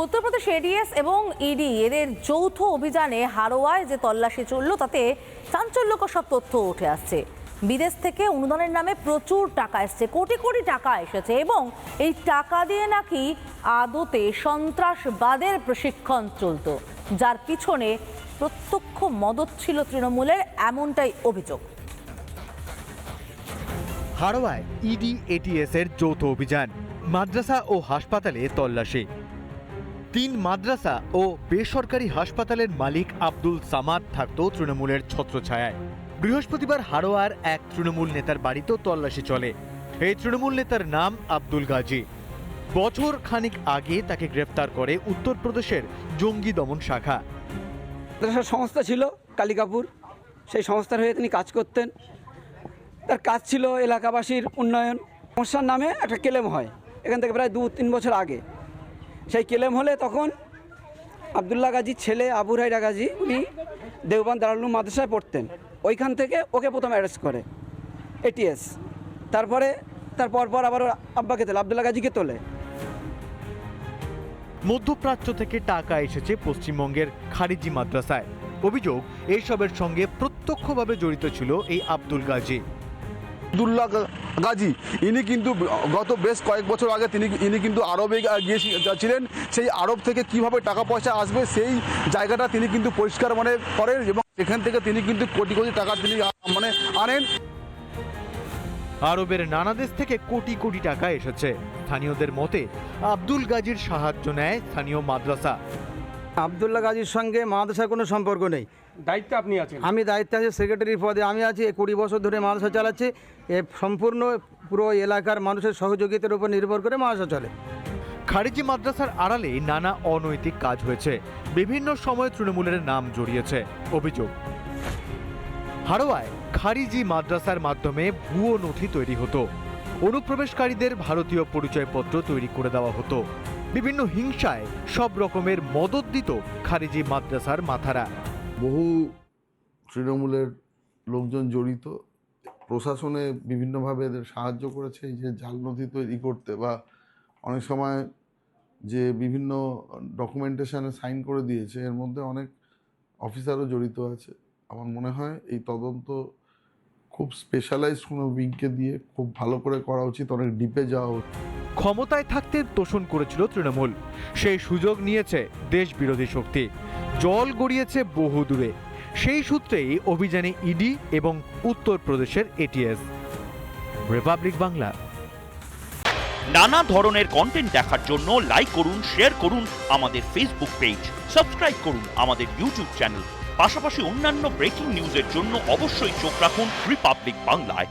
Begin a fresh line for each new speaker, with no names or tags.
Uttar Pradesh ads এবং ED এদের যৌথ অভিযানে হারোয়ায় যে তল্লাশি চলল তাতে চাঞ্চল্যকর সব তথ্য উঠে আসছে। বিদেশ থেকে অনুদানের নামে প্রচুর টাকা এসছে, কোটি কোটি টাকা এসেছে এবং এই টাকা দিয়ে নাকি আদতে সন্ত্রাসবাদের প্রশিক্ষণ চলত, যার পিছনে প্রত্যক্ষ মদত ছিল তৃণমূলের, এমনটাই অভিযোগ।
হারোয়ায় ইডি এটিএস এর যৌথ অভিযান, মাদ্রাসা ও হাসপাতালে তল্লাশি। 3 মাদ্রাসা ও বেসরকারি হাসপাতালের মালিক আব্দুল সামাদ থাকত তৃণমূলের ছত্রছায়ায়। বৃহস্পতিবার হারোয়ার এক তৃণমূল নেতার বাড়িতেও তল্লাশি চলে। এই তৃণমূল নেতার নাম আব্দুল গাজী। বছর খানিক আগে তাকে গ্রেফতার করে উত্তরপ্রদেশের জঙ্গি দমন শাখা।
সংস্থা ছিল কালিকাপুর, সেই সংস্থার হয়ে তিনি কাজ করতেন। তার কাজ ছিল এলাকাবাসীর উন্নয়ন। সমস্যার নামে একটা ক্লেম হয় এখান থেকে প্রায় 2-3 বছর আগে। সেই ক্লেম হলে তখন আবদুল্লাহ গাজীর ছেলে আবু রাইরা গাজী, উনি দেওবান দারুল মাদ্রাসায় পড়তেন, ওইখান থেকে ওকে প্রথম অ্যারেস্ট করে এটিএস। তারপরে তার পরপর আবার আব্বাকে তোলে, আবদুল্লাহ গাজীকে তোলে।
মধ্যপ্রাচ্য থেকে টাকা এসেছে পশ্চিমবঙ্গের খারিজি মাদ্রাসায়। অভিযোগ, এইসবের সঙ্গে প্রত্যক্ষভাবে জড়িত ছিল এই আব্দুল গাজী।
আব্দুল্লাহ গাজী ইনি কিন্তু গত বেশ কয়েক বছর আগে ইনি কিন্তু আরবে গিয়েছিলেন। সেই আরব থেকে কিভাবে টাকা পয়সা আসবে সেই জায়গাটা তিনি কিন্তু পরিষ্কার করেন এবং সেখান থেকে তিনি কিন্তু কোটি কোটি টাকা তিনি আনেন।
আরবের নানা দেশ থেকে কোটি কোটি টাকা এসেছে। স্থানীয়দের মতে আব্দুল গাজীর সাহায্য নেয় স্থানীয় মাদ্রাসা।
আবদুল্লাহ গাজীর সঙ্গে মাদ্রাসার কোনো সম্পর্ক নেই।
দায়িত্বে আপনি আছেন?
আমি দায়িত্বে আছি, সেক্রেটারির পদে আমি আছি। 20 বছর ধরে মাদ্রাসা চালাচ্ছি। এ সম্পূর্ণ পুরো এলাকার মানুষের সহযোগিতার উপর নির্ভর করে মাদ্রাসা চলে।
খারিজি মাদ্রাসার আড়ালে নানা অনৈতিক কাজ হয়েছে, বিভিন্ন সময় তৃণমূলের নাম জড়িয়েছে। অভিযোগ, হারোয়ায় খারিজি মাদ্রাসার মাধ্যমে ভুয়ো নথি তৈরি হতো, অনুপ্রবেশকারীদের ভারতীয় পরিচয়পত্র তৈরি করে দেওয়া হতো, বিভিন্ন হিংসায় সব রকমের মদত দিত খারিজি মাদ্রাসার মাথারা।
বহু তৃণমূলের লোকজন জড়িত, প্রশাসনে বিভিন্নভাবে এদের সাহায্য করেছে এই যে জাল নথি তৈরি করতে, বা অনেক সময় যে বিভিন্ন ডকুমেন্টেশনে সাইন করে দিয়েছে, এর মধ্যে অনেক অফিসারও জড়িত আছে। আমার মনে হয় এই তদন্ত খুব স্পেশালাইজড কোনো উইংকে দিয়ে খুব ভালো করে করা উচিত, অনেক ডিপে যাওয়া উচিত।
ক্ষমতায় থাকতে তোষণ করেছিল তৃণমূল, সেই সুযোগ নিয়েছে দেশ বিরোধী শক্তি, জল গড়িয়েছে বহু দূরে। সেই সূত্রেই অভিযানে ইডি এবং উত্তরপ্রদেশের এটিএস। রিপাবলিক বাংলা।
নানা ধরনের কন্টেন্ট দেখার জন্য লাইক করুন, শেয়ার করুন আমাদের ফেসবুক পেজ, সাবস্ক্রাইব করুন আমাদের ইউটিউব চ্যানেল। পাশাপাশি অন্যান্য ব্রেকিং নিউজের জন্য অবশ্যই চোখ রাখুন রিপাবলিক বাংলায়।